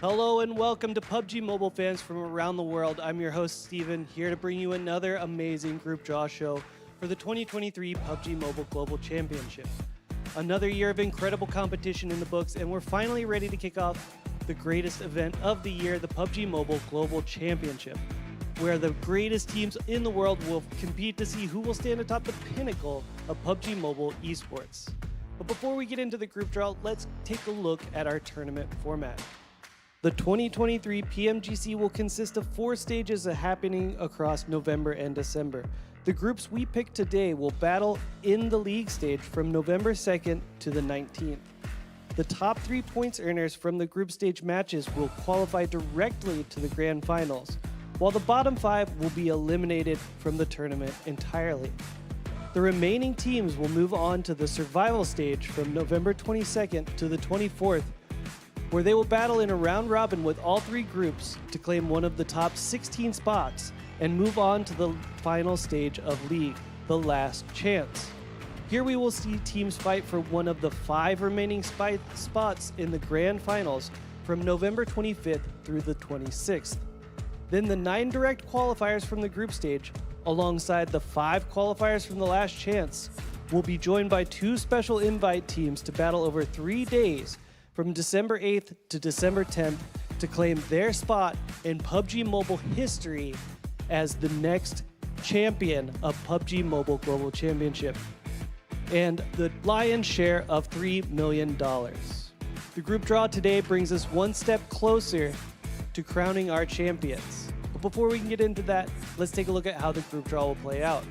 Hello and welcome to PUBG Mobile fans from around the world. I'm your host, Steven, here to bring you another amazing group draw show for the 2023 PUBG Mobile Global Championship. Another year of incredible competition in the books, and we're finally ready to kick off the greatest event of the year, the PUBG Mobile Global Championship, where the greatest teams in the world will compete to see who will stand atop the pinnacle of PUBG Mobile esports. But before we get into the group draw, let's take a look at our tournament format. The 2023 Pmgc will consist of 4 stages happening across November and December. The groups we picked today will battle in the league stage from November 2nd to the 19th. The top 3 points earners from the group stage matches will qualify directly to the grand finals, while the bottom 5 will be eliminated from the tournament entirely. The remaining teams will move on to the survival stage from November 22nd to the 24th, where they will battle in a round robin with all 3 groups to claim one of the top 16 spots and move on to the final stage of League, the last chance. Here we will see teams fight for one of the 5 remaining spots in the grand finals from November 25th through the 26th. Then the 9 direct qualifiers from the group stage, alongside the 5 qualifiers from the last chance, will be joined by 2 special invite teams to battle over 3 days from December 8th to December 10th to claim their spot in PUBG Mobile history as the next champion of PUBG Mobile Global Championship, and the lion's share of $3 million. The group draw today brings us one step closer to crowning our champions. But before we can get into that, let's take a look at how the group draw will play out.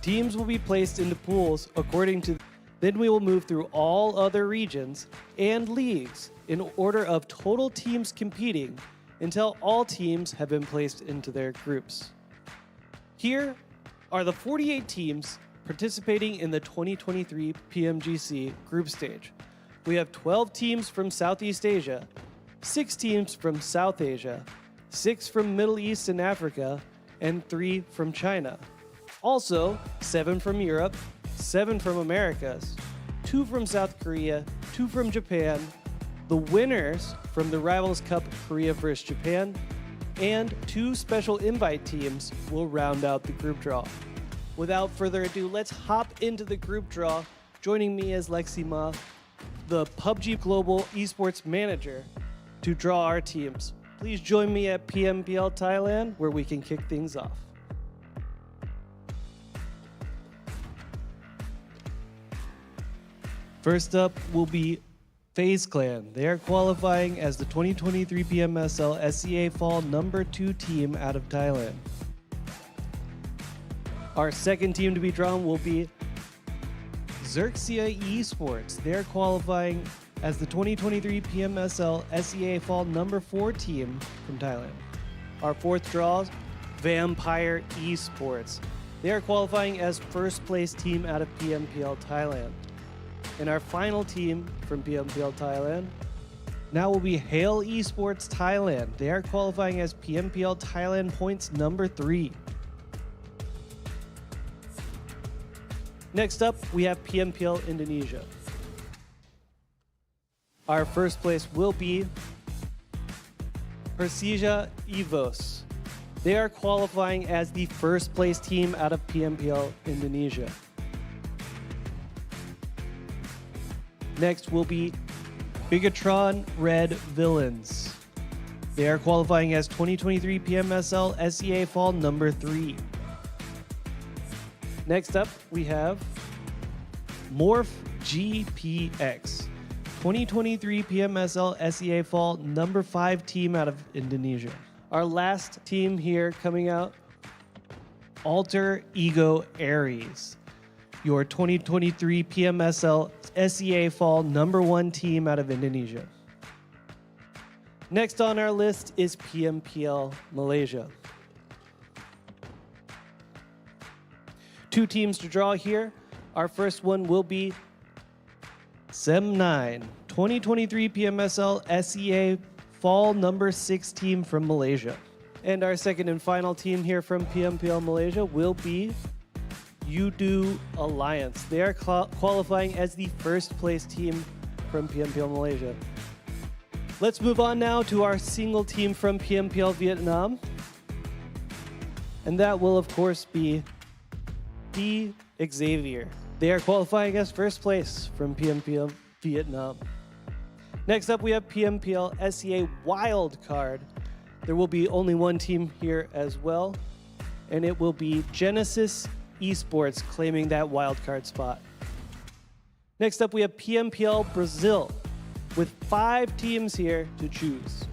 Teams will be placed into pools according to. Then we will move through all other regions and leagues in order of total teams competing until all teams have been placed into their groups. Here are the 48 teams participating in the 2023 Pmgc group stage. We have 12 teams from Southeast Asia, 6 teams from South Asia, 6 from Middle East and Africa, and 3 from China. Also, 7 from Europe, 7 from Americas, 2 from South Korea, 2 from Japan, the winners from the Rivals Cup Korea vs Japan, and 2 special invite teams will round out the group draw. Without further ado, let's hop into the group draw. Joining me is Lexima, the PUBG Global Esports Manager, to draw our teams. Please join me at PMPL Thailand, where we can kick things off. First up will be FaZe Clan. They are qualifying as the 2023 PMSL SEA Fall number 2 team out of Thailand. Our second team to be drawn will be Xerxia Esports. They are qualifying as the 2023 PMSL SEA Fall number 4 team from Thailand. Our fourth draw, Vampire Esports. They are qualifying as first place team out of PMPL Thailand. And our final team from PMPL Thailand now will be Hail Esports Thailand. They are qualifying as PMPL Thailand points number 3. Next up, we have PMPL Indonesia. Our first place will be Persija Evos. They are qualifying as the first place team out of PMPL Indonesia. Next will be Bigatron Red Villains. They are qualifying as 2023 PMSL SEA Fall number 3. Next up, we have Morph GPX. 2023 PMSL SEA Fall number 5 team out of Indonesia. Our last team here coming out, Alter Ego Aries. Your 2023 PMSL SEA Fall number 1 team out of Indonesia. Next on our list is PMPL Malaysia. 2 teams to draw here. Our first one will be Sem9, 2023 PMSL SEA Fall number 6 team from Malaysia. And our second and final team here from PMPL Malaysia will be Udu Alliance. They are qualifying as the first place team from PMPL Malaysia. Let's move on now to our single team from PMPL Vietnam. And that will, of course, be D Xavier. They are qualifying as first place from PMPL Vietnam. Next up, we have PMPL SEA Wildcard. There will be only one team here as well, and it will be Genesis Esports claiming that wildcard spot. Next up, we have PMPL Brazil with 5 teams here to choose.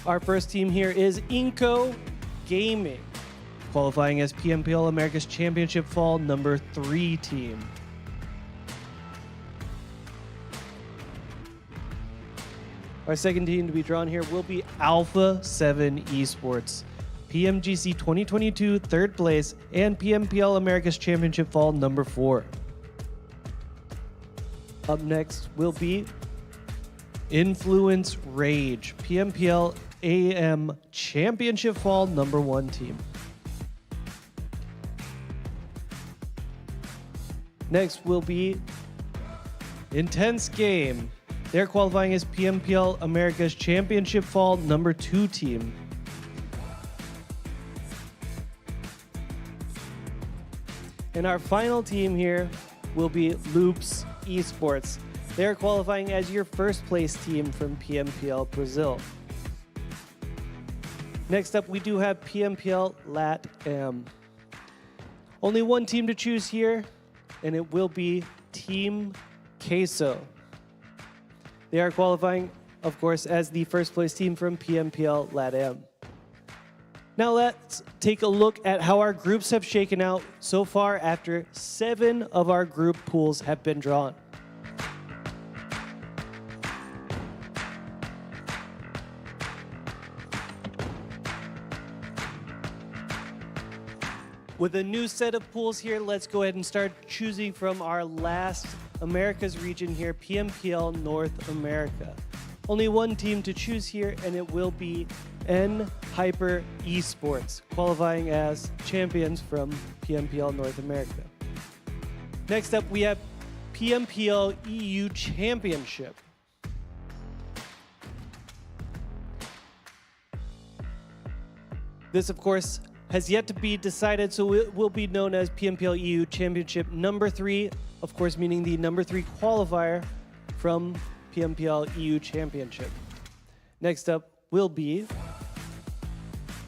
Our first team here is Inco Gaming, qualifying as PMPL America's Championship Fall number 3 team. Our second team to be drawn here will be Alpha 7 Esports, Pmgc 2022 third place, and PMPL America's Championship Fall number 4. Up next will be Influence Rage, PMPL AM Championship Fall number 1 team. Next will be Intense Game. They're qualifying as PMPL America's Championship Fall number 2 team. And our final team here will be Loops Esports. They're qualifying as your first place team from PMPL Brazil. Next up, we do have PMPL LATAM. Only one team to choose here, and it will be Team Queso. They are qualifying, of course, as the first place team from PMPL LATAM. Now let's take a look at how our groups have shaken out so far after 7 of our group pools have been drawn. With a new set of pools here, let's go ahead and start choosing from our last America's region here, PMPL North America. Only one team to choose here, and it will be N Hyper Esports, qualifying as champions from PMPL North America. Next up, we have PMPL EU Championship. This, of course, has yet to be decided, so it will be known as PMPL EU Championship number 3, of course, meaning the number 3 qualifier from PMPL EU Championship. Next up will be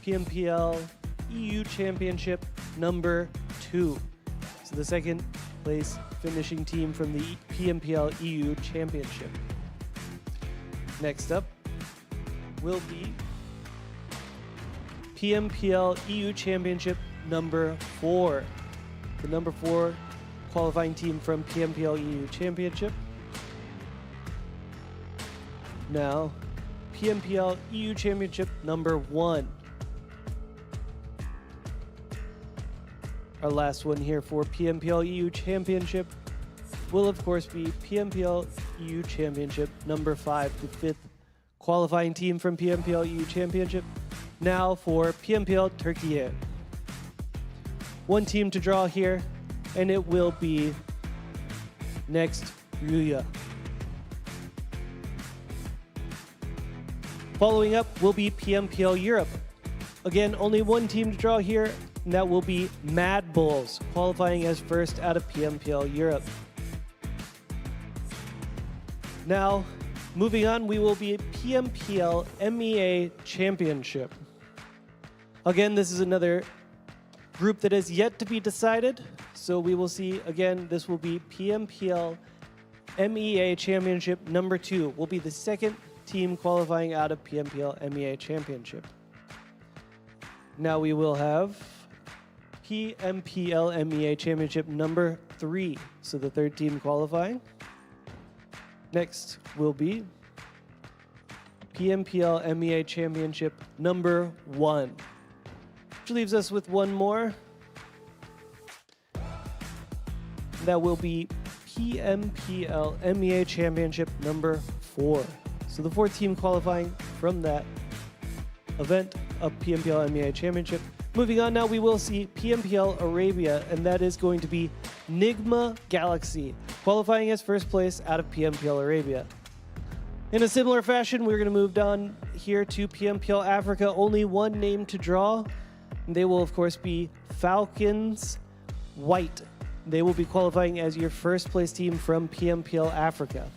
PMPL EU Championship number 2. So the second place finishing team from the PMPL EU Championship. Next up will be PMPL EU Championship number 4. The number 4 qualifying team from PMPL EU Championship. Now, PMPL EU Championship number 1. Our last one here for PMPL EU Championship will, of course, be PMPL EU Championship number 5, the 5th qualifying team from PMPL EU Championship. Now for PMPL Turkey. One team to draw here, and it will be Next Rüya. Following up will be PMPL Europe. Again, only one team to draw here, and that will be Mad Bulls, qualifying as first out of PMPL Europe. Now, moving on, we will be PMPL MEA Championship. Again, this is another group that is yet to be decided, so we will see, again, this will be PMPL MEA Championship number 2. Will be the second team qualifying out of PMPL MEA Championship. Now we will have PMPL MEA Championship number 3, so the third team qualifying. Next will be PMPL MEA Championship number 1. Which leaves us with one more. That will be PMPL MEA Championship number 4. So the 4th team qualifying from that event of PMPL MEA Championship. Moving on now, we will see PMPL Arabia, and that is going to be Nigma Galaxy, qualifying as first place out of PMPL Arabia. In a similar fashion, we're going to move on here to PMPL Africa. Only one name to draw. They will, of course, be Falcons White. They will be qualifying as your first place team from PMPL Africa.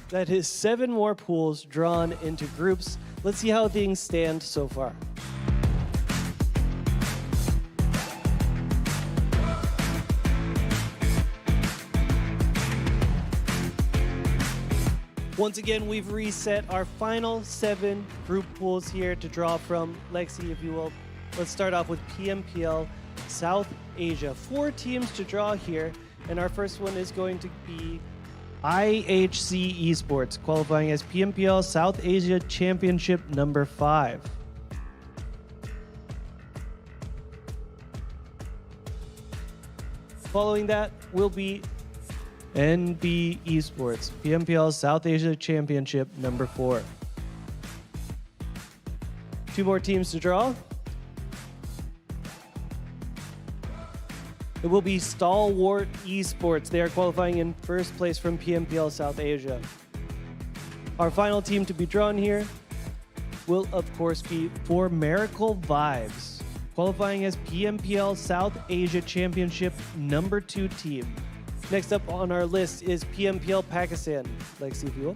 That is 7 more pools drawn into groups. Let's see how things stand so far. Once again, we've reset our final 7 group pools here to draw from. Lexi, if you will. Let's start off with PMPL South Asia. 4 teams to draw here, and our first one is going to be IHC Esports, qualifying as PMPL South Asia Championship number 5. Following that will be NB Esports, PMPL South Asia Championship number 4. 2 more teams to draw. It will be Stalwart Esports. They are qualifying in first place from PMPL South Asia. Our final team to be drawn here will, of course, be For Miracle Vibes, qualifying as PMPL South Asia Championship number 2 team. Next up on our list is PMPL Pakistan. Lexi, if you will.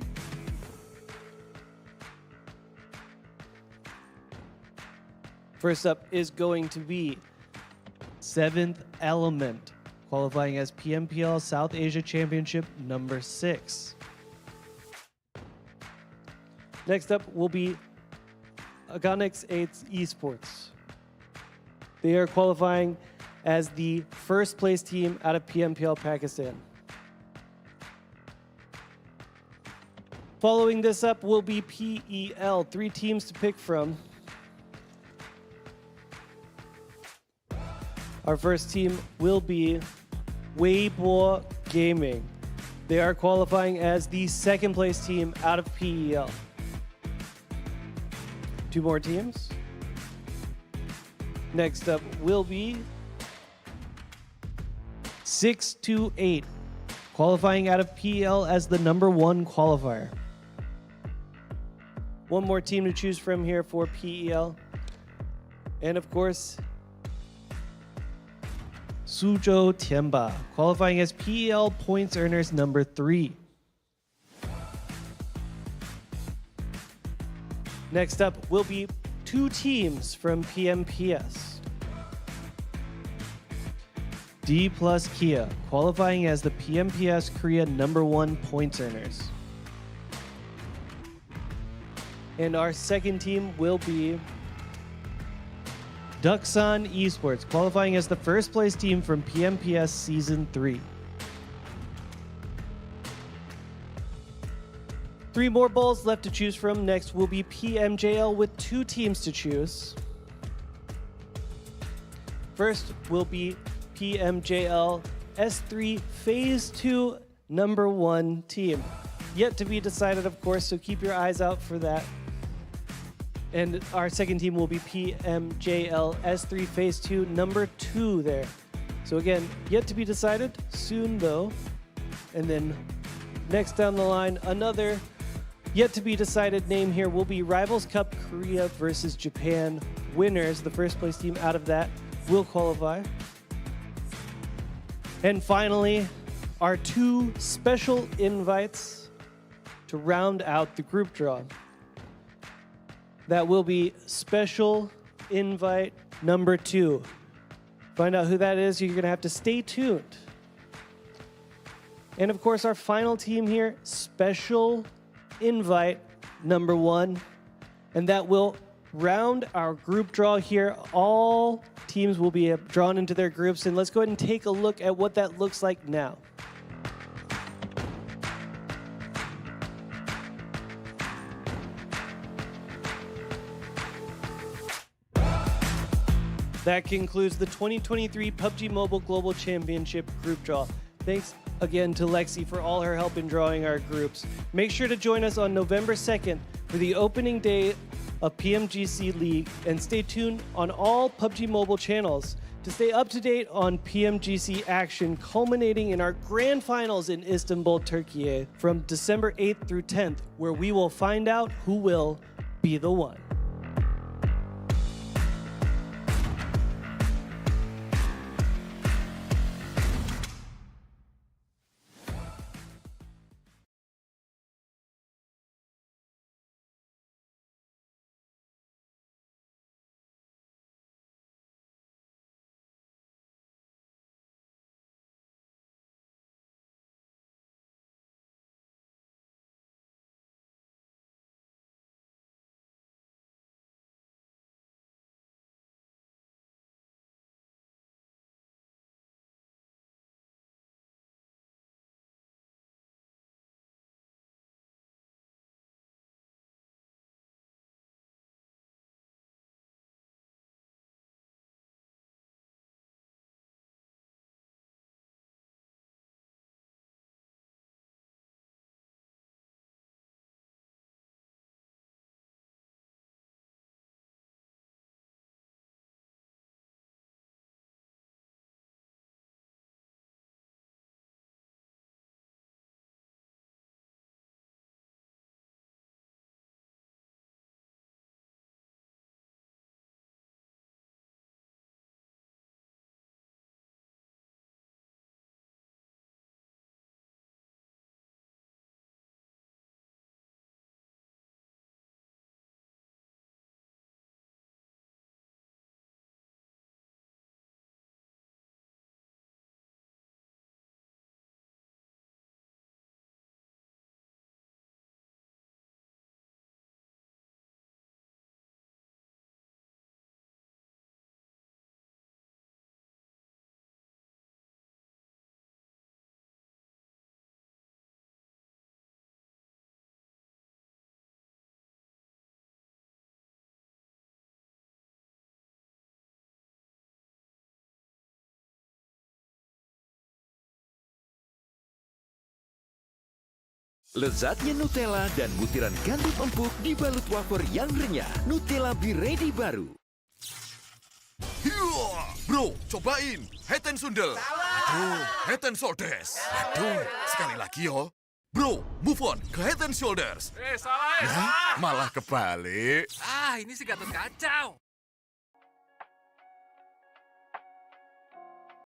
First up is going to be 7th Element, qualifying as PMPL South Asia Championship number 6. Next up will be Agonix 8 Esports. They are qualifying as the first place team out of PMPL Pakistan. Following this up will be PEL, 3 teams to pick from. Our first team will be Weibo Gaming. They are qualifying as the second place team out of PEL. 2 more teams. Next up will be 628, qualifying out of PEL as the number 1 qualifier. 1 more team to choose from here for PEL. And of course, Suzhou Tianba, qualifying as PEL points earners number 3. Next up will be 2 teams from PMPS. D plus Kia, qualifying as the PMPS Korea number 1 points earners. And our second team will be Duxon Esports, qualifying as the first place team from PMPS Season 3. 3 more bowls left to choose from. Next will be PMJL with 2 teams to choose. First will be PMJL S3 Phase 2 number 1 team. Yet to be decided, of course, so keep your eyes out for that. And our second team will be PMJL S3 Phase 2 number 2 there. So again, yet to be decided, soon though. And then next down the line, another yet to be decided name here will be Rivals Cup Korea versus Japan winners. The first place team out of that will qualify. And finally, our 2 special invites to round out the group draw. That will be special invite number 2. Find out who that is, you're going to have to stay tuned. And of course, our final team here, special invite number 1. And that will round our group draw here. All teams will be drawn into their groups, and let's go ahead and take a look at what that looks like now. That concludes the 2023 PUBG Mobile Global Championship group draw. Thanks again to Lexi for all her help in drawing our groups. Make sure to join us on November 2nd for the opening day of PMGC League and stay tuned on all PUBG Mobile channels to stay up to date on PMGC action culminating in our grand finals in Istanbul, Turkey from December 8th through 10th, where we will find out who will be the one. Lezatnya Nutella dan butiran gandum empuk dibalut wafer yang renyah. Nutella Be Ready baru. Hiya, bro, cobain head and shoulders. Aduh, head and shoulders. Aduh, sekali lagi yo. Bro, move on ke head and shoulders. Salah. Ya, malah kebalik. Ini sih Gatot Kacau.